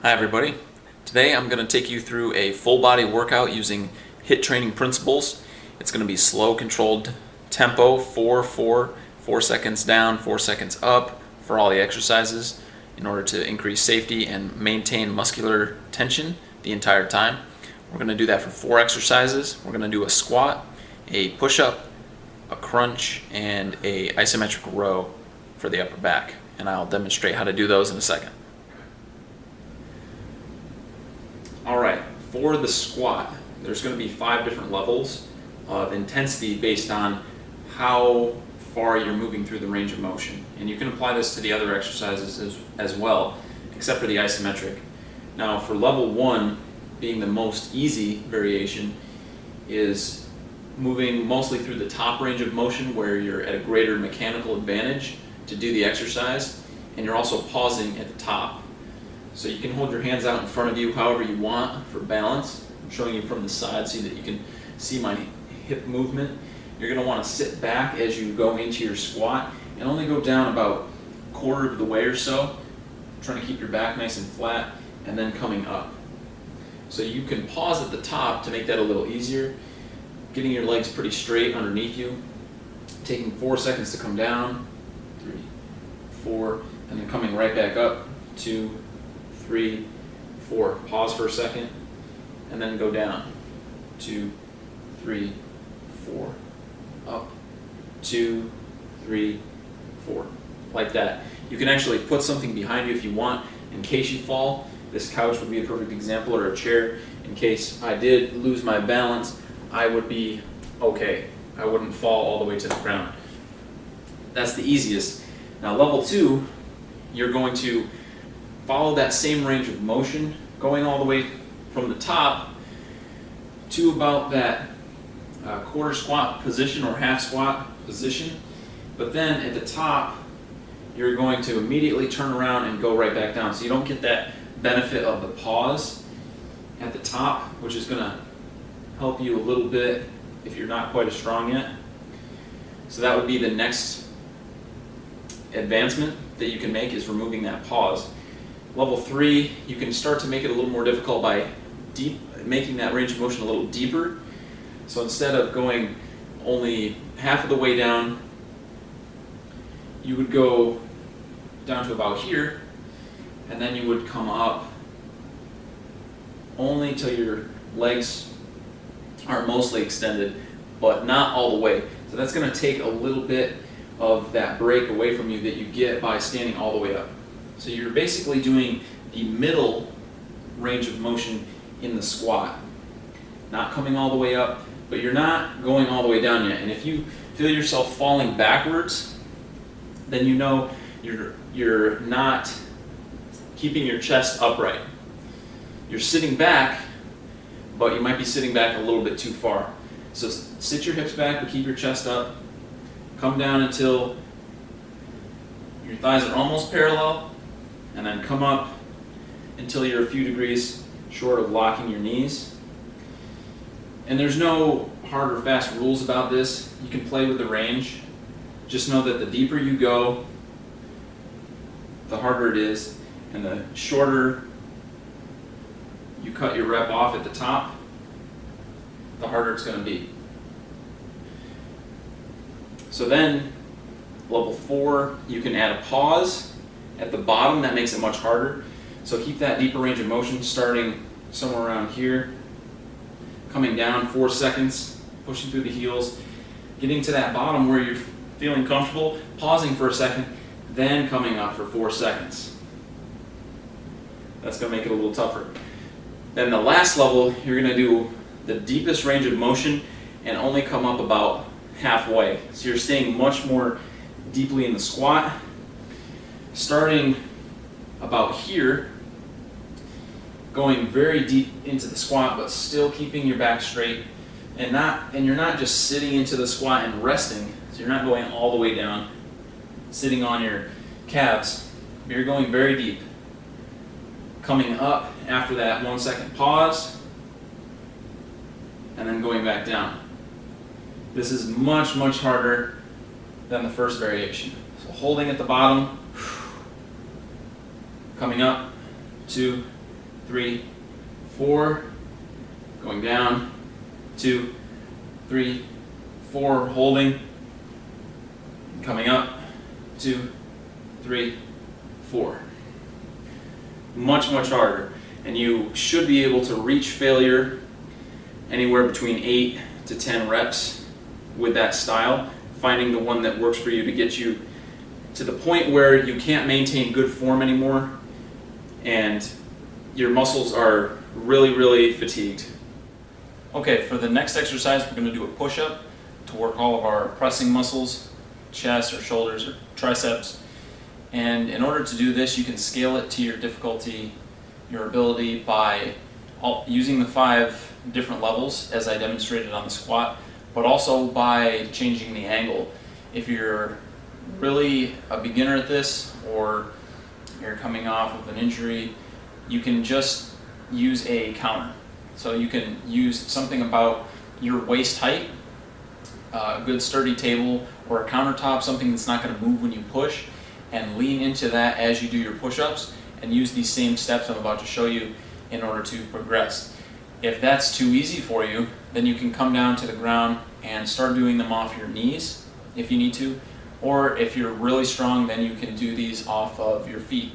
Hi everybody. Today I'm going to take you through a full body workout using HIIT training principles. It's going to be slow controlled tempo, 4 seconds down, 4 seconds up for all the exercises in order to increase safety and maintain muscular tension the entire time. We're going to do that for 4 exercises. We're going to do a squat, a push-up, a crunch, and a isometric row for the upper back. And I'll demonstrate how to do those in a second. Alright, for the squat, there's going to be 5 different levels of intensity based on how far you're moving through the range of motion. And you can apply this to the other exercises as well, except for the isometric. Now for level 1, being the most easy variation, is moving mostly through the top range of motion where you're at a greater mechanical advantage to do the exercise, and you're also pausing at the top. So you can hold your hands out in front of you however you want for balance. I'm showing you from the side so that you can see my hip movement. You're going to want to sit back as you go into your squat and only go down about a quarter of the way or so, trying to keep your back nice and flat, and then coming up. So you can pause at the top to make that a little easier, getting your legs pretty straight underneath you, taking 4 seconds to come down, 3, 4, and then coming right back up, 2, 3, 4. Pause for a second, and then go down. 2, 3, 4. Up. 2, 3, 4. Like that. You can actually put something behind you if you want in case you fall. This couch would be a perfect example, or a chair. In case I did lose my balance, I would be okay. I wouldn't fall all the way to the ground. That's the easiest. Now level 2, you're going to follow that same range of motion, going all the way from the top to about that quarter squat position or half squat position. But then at the top, you're going to immediately turn around and go right back down. So you don't get that benefit of the pause at the top, which is going to help you a little bit if you're not quite as strong yet. So that would be the next advancement that you can make, is removing that pause. Level 3, you can start to make it a little more difficult by making that range of motion a little deeper. So instead of going only half of the way down, you would go down to about here, and then you would come up only till your legs are mostly extended, but not all the way. So that's going to take a little bit of that break away from you that you get by standing all the way up. So you're basically doing the middle range of motion in the squat. Not coming all the way up, but you're not going all the way down yet. And if you feel yourself falling backwards, then you know you're not keeping your chest upright. You're sitting back, but you might be sitting back a little bit too far. So sit your hips back, but keep your chest up. Come down until your thighs are almost parallel, and then come up until you're a few degrees short of locking your knees. And there's no hard or fast rules about this. You can play with the range. Just know that the deeper you go, the harder it is, and the shorter you cut your rep off at the top, the harder it's going to be. So then, level 4, you can add a pause at the bottom. That makes it much harder. So keep that deeper range of motion starting somewhere around here, coming down 4 seconds, pushing through the heels, getting to that bottom where you're feeling comfortable, pausing for a second, then coming up for 4 seconds. That's going to make it a little tougher. Then the last level, you're going to do the deepest range of motion and only come up about halfway. So you're staying much more deeply in the squat, starting about here, going very deep into the squat, but still keeping your back straight, and you're not just sitting into the squat and resting. So you're not going all the way down, sitting on your calves. But you're going very deep, coming up after that 1 second pause, and then going back down. This is much, much harder than the first variation. So holding at the bottom, coming up, 2, 3, 4, going down, 2, 3, 4, holding, coming up, 2, 3, 4. Much, much harder. And you should be able to reach failure anywhere between 8 to 10 reps with that style, finding the one that works for you to get you to the point where you can't maintain good form anymore and your muscles are really, really fatigued. Okay, for the next exercise, we're going to do a push-up to work all of our pressing muscles, chest or shoulders or triceps. And in order to do this, you can scale it to your difficulty, your ability by using the 5 different levels as I demonstrated on the squat, but also by changing the angle. If you're really a beginner at this or you're coming off of an injury, you can just use a counter. So you can use something about your waist height, a good sturdy table or a countertop, something that's not going to move when you push, and lean into that as you do your push-ups and use these same steps I'm about to show you in order to progress. If that's too easy for you, then you can come down to the ground and start doing them off your knees if you need to, or if you're really strong, then you can do these off of your feet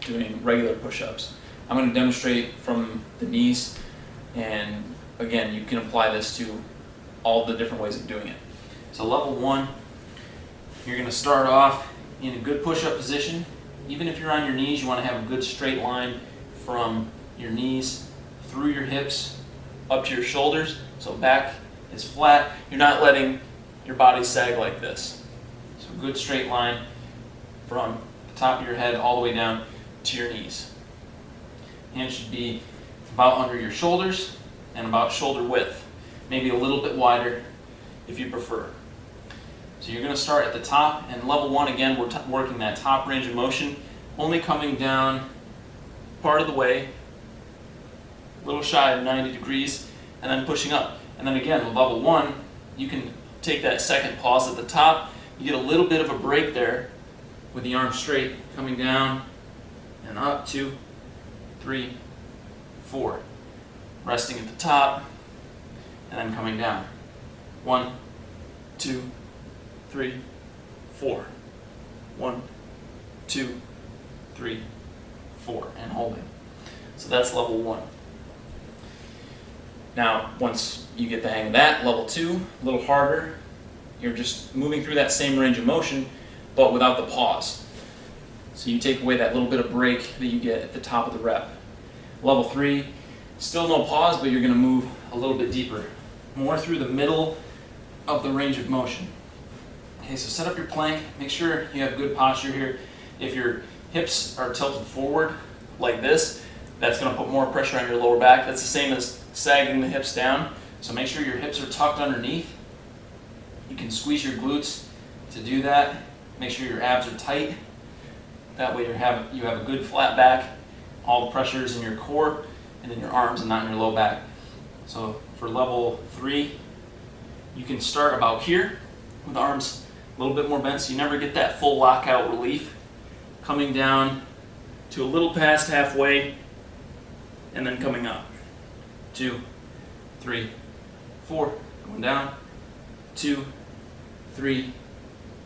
doing regular push-ups. I'm going to demonstrate from the knees, and again, you can apply this to all the different ways of doing it. So level 1, you're going to start off in a good push-up position. Even if you're on your knees, you want to have a good straight line from your knees through your hips up to your shoulders, so back is flat. You're not letting your body sag like this. So good straight line from the top of your head all the way down to your knees. Hands should be about under your shoulders and about shoulder width, maybe a little bit wider if you prefer. So you're going to start at the top, and level 1, again, we're working that top range of motion, only coming down part of the way, a little shy of 90 degrees, and then pushing up. And then again, with level 1, you can take that second pause at the top. You get a little bit of a break there with the arm straight, coming down and up, 2, 3, 4. Resting at the top, and then coming down. 1, 2, 3, 4. 1, 2, 3, 4, and holding. So that's level 1. Now, once you get the hang of that, level 2, a little harder. You're just moving through that same range of motion, but without the pause. So you take away that little bit of break that you get at the top of the rep. Level 3, still no pause, but you're going to move a little bit deeper, more through the middle of the range of motion. Okay, so set up your plank. Make sure you have good posture here. If your hips are tilted forward like this, that's going to put more pressure on your lower back. That's the same as sagging the hips down. So make sure your hips are tucked underneath. You can squeeze your glutes to do that. Make sure your abs are tight. That way you have a good flat back. All the pressure is in your core and in your arms and not in your low back. So for level 3, you can start about here with arms a little bit more bent, so you never get that full lockout relief. Coming down to a little past halfway and then coming up. 2, 3, 4, going down. 2, 3,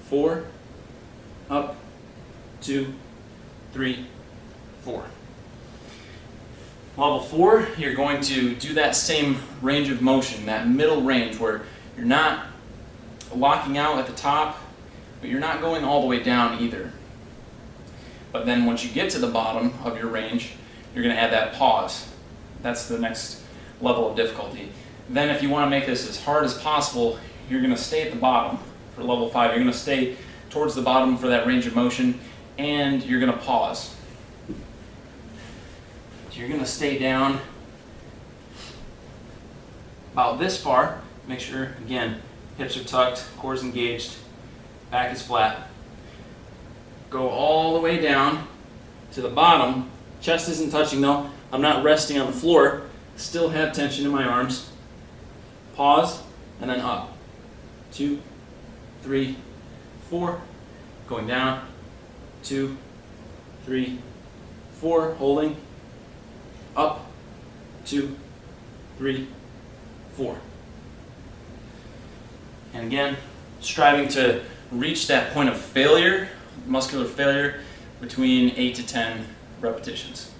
4, up. 2, 3, 4. Level 4, you're going to do that same range of motion, that middle range where you're not locking out at the top, but you're not going all the way down either. But then once you get to the bottom of your range, you're going to add that pause. That's the next level of difficulty. Then if you want to make this as hard as possible, you're going to stay at the bottom for level 5. You're going to stay towards the bottom for that range of motion, and you're going to pause. So you're going to stay down about this far. Make sure, again, hips are tucked, core is engaged, back is flat. Go all the way down to the bottom. Chest isn't touching though. I'm not resting on the floor. Still have tension in my arms. Pause, and then up. 2, 3, 4. Going down. 2, 3, 4. Holding. up, 2, 3, 4. And again, striving to reach that point of failure, muscular failure, between 8 to 10 repetitions.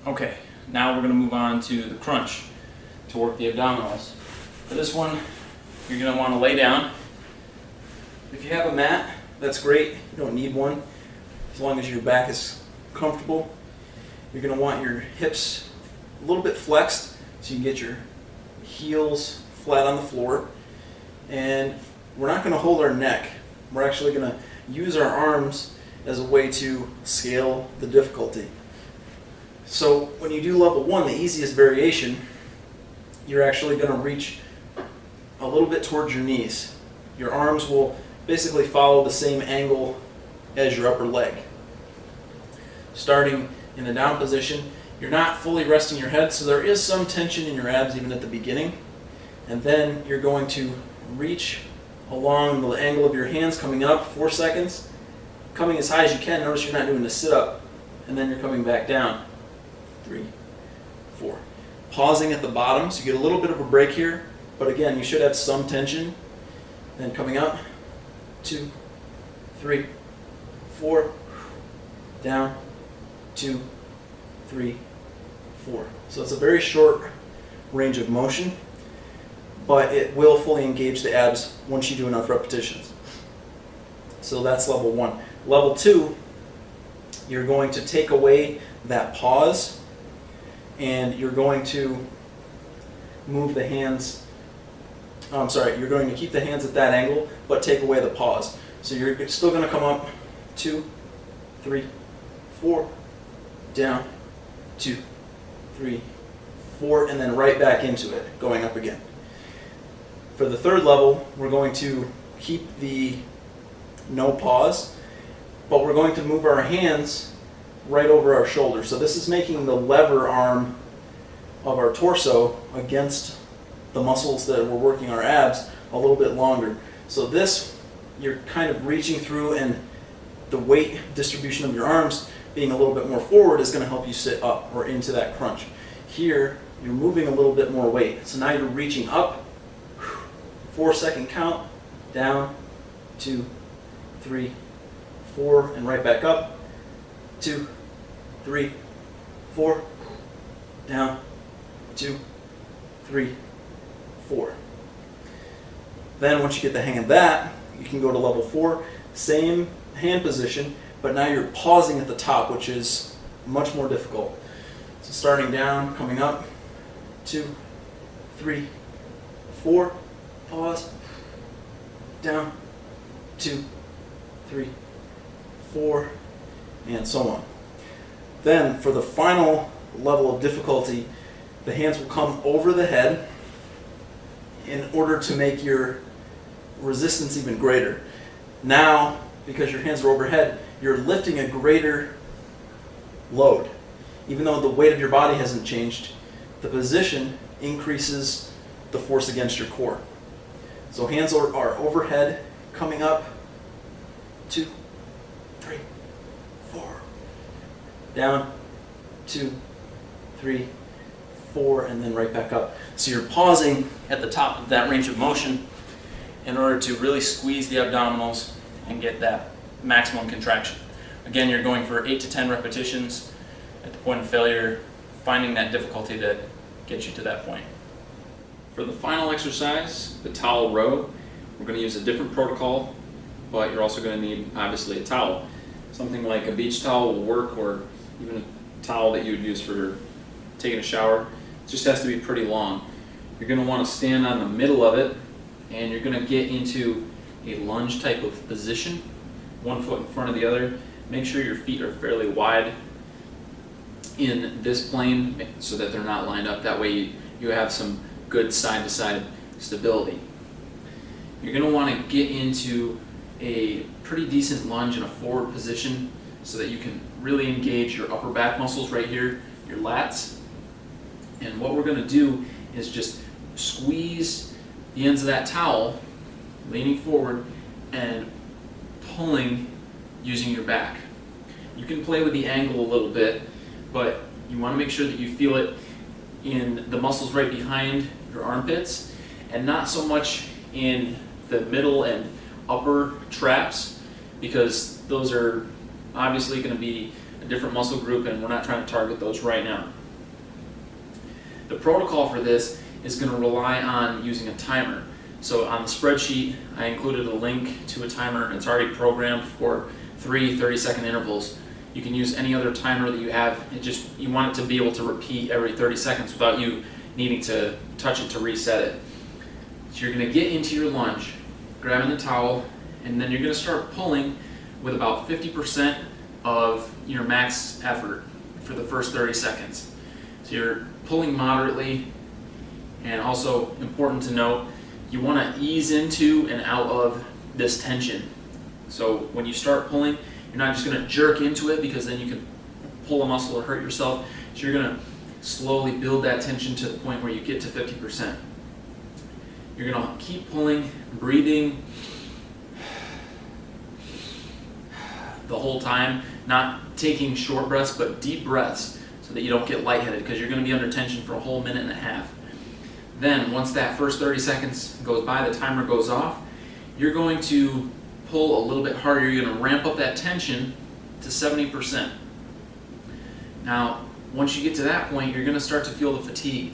Okay, now we're going to move on to the crunch to work the abdominals. For this one, you're going to want to lay down. If you have a mat, that's great. You don't need one, as long as your back is comfortable. You're going to want your hips a little bit flexed so you can get your heels flat on the floor. And we're not going to hold our neck. We're actually going to use our arms as a way to scale the difficulty. So when you do level 1, the easiest variation, you're actually going to reach a little bit towards your knees. Your arms will basically follow the same angle as your upper leg. Starting in the down position, you're not fully resting your head, so there is some tension in your abs even at the beginning. And then you're going to reach along the angle of your hands, coming up 4 seconds, coming as high as you can. Notice you're not doing the sit-up, and then you're coming back down. 3, 4. Pausing at the bottom, so you get a little bit of a break here, but again, you should have some tension. Then coming up, 2, 3, 4, down, 2, 3, 4. So it's a very short range of motion, but it will fully engage the abs once you do enough repetitions. So that's level 1. Level 2, you're going to take away that pause, and you're going to move the hands, you're going to keep the hands at that angle, but take away the pause. So you're still going to come up, 2, 3, 4, down, 2, 3, 4, and then right back into it, going up again. For the third level, we're going to keep the no pause, but we're going to move our hands right over our shoulder. So this is making the lever arm of our torso against the muscles that we're working our abs a little bit longer. So this, you're kind of reaching through, and the weight distribution of your arms being a little bit more forward is going to help you sit up or into that crunch. Here, you're moving a little bit more weight. So now you're reaching up, 4-second count, down, 2, 3, 4, and right back up, 2, 3, 4, down, 2, 3, 4. Then once you get the hang of that, you can go to level 4, same hand position, but now you're pausing at the top, which is much more difficult. So starting down, coming up, 2, 3, 4, pause, down, 2, 3, 4, and so on. Then for the final level of difficulty, the hands will come over the head in order to make your resistance even greater. Now, because your hands are overhead, you're lifting a greater load. Even though the weight of your body hasn't changed, the position increases the force against your core. So hands are overhead, coming up, 2, 3, 4, down, 2, 3, 4, and then right back up. So you're pausing at the top of that range of motion in order to really squeeze the abdominals and get that maximum contraction. Again, you're going for 8 to 10 repetitions. At the point of failure, finding that difficulty to get you to that point. For the final exercise, the towel row, we're going to use a different protocol, but you're also going to need, obviously, a towel. Something like a beach towel will work, or even a towel that you would use for taking a shower. It just has to be pretty long. You're going to want to stand on the middle of it, and you're going to get into a lunge type of position, one foot in front of the other. Make sure your feet are fairly wide in this plane so that they're not lined up. That way you have some good side-to-side stability. You're going to want to get into a pretty decent lunge in a forward position so that you can really engage your upper back muscles right here, your lats. And what we're going to do is just squeeze the ends of that towel, leaning forward and pulling using your back. You can play with the angle a little bit. but you want to make sure that you feel it in the muscles right behind your armpits and not so much in the middle and upper traps, because those are obviously going to be a different muscle group and we're not trying to target those right now. The protocol for this is going to rely on using a timer. So on the spreadsheet I included a link to a timer, and it's already programmed for 3 30-second intervals. You can use any other timer that you have. You want it to be able to repeat every 30 seconds without you needing to touch it to reset it. So you're going to get into your lunge, grabbing the towel, and then you're going to start pulling with about 50% of your max effort for the first 30 seconds. So you're pulling moderately, and also important to note, you want to ease into and out of this tension. So when you start pulling, you're not just going to jerk into it, because then you can pull a muscle or hurt yourself. So you're going to slowly build that tension to the point where you get to 50%. You're going to keep pulling, breathing the whole time, not taking short breaths but deep breaths so that you don't get lightheaded, because you're going to be under tension for a whole minute and a half. Then once that first 30 seconds goes by, the timer goes off, you're going to pull a little bit harder. You're going to ramp up that tension to 70%. Now, once you get to that point, you're going to start to feel the fatigue.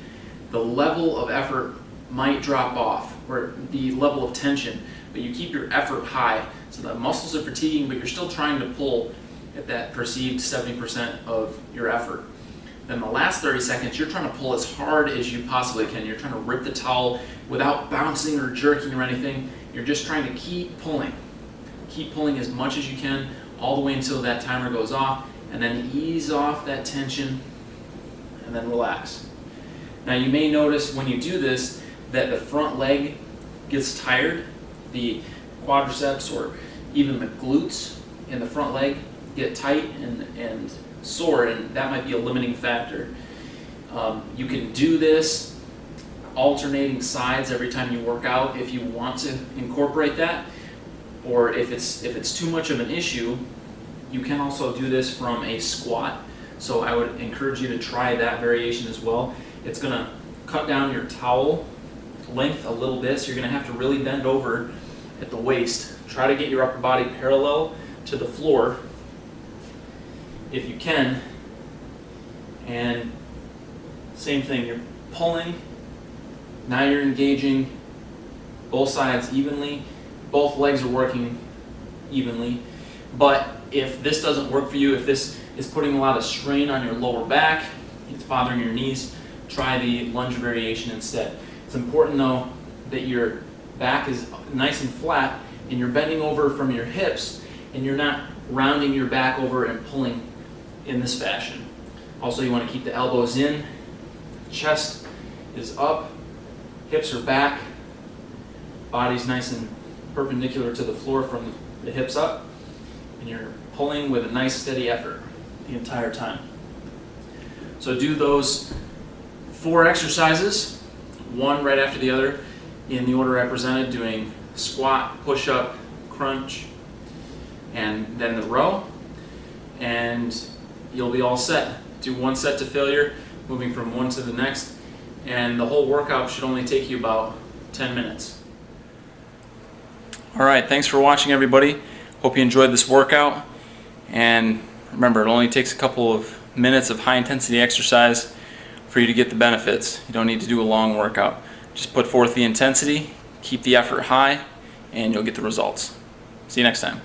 The level of effort might drop off, or the level of tension, but you keep your effort high. So the muscles are fatiguing, but you're still trying to pull at that perceived 70% of your effort. Then the last 30 seconds, you're trying to pull as hard as you possibly can. You're trying to rip the towel without bouncing or jerking or anything. You're just trying to keep pulling. Keep pulling as much as you can, all the way until that timer goes off, and then ease off that tension, and then relax. Now you may notice when you do this that the front leg gets tired. The quadriceps or even the glutes in the front leg get tight and sore, and that might be a limiting factor. You can do this alternating sides every time you work out if you want to incorporate that, or if it's too much of an issue, you can also do this from a squat. So I would encourage you to try that variation as well. It's going to cut down your towel length a little bit, so you're going to have to really bend over at the waist. Try to get your upper body parallel to the floor if you can. And same thing, you're pulling, now you're engaging both sides evenly, both legs are working evenly. But if this doesn't work for you, if this is putting a lot of strain on your lower back, it's bothering your knees, try the lunge variation instead. It's important though that your back is nice and flat and you're bending over from your hips and you're not rounding your back over and pulling in this fashion. Also, you want to keep the elbows in, chest is up, hips are back, body's nice and perpendicular to the floor from the hips up, and you're pulling with a nice steady effort the entire time. So do those 4 exercises, one right after the other, in the order I presented, doing squat, push-up, crunch, and then the row, and you'll be all set. Do 1 set to failure, moving from one to the next, and the whole workout should only take you about 10 minutes. All right, thanks for watching, everybody. Hope you enjoyed this workout, and remember, it only takes a couple of minutes of high-intensity exercise for you to get the benefits. You don't need to do a long workout. Just put forth the intensity, keep the effort high, and you'll get the results. See you next time.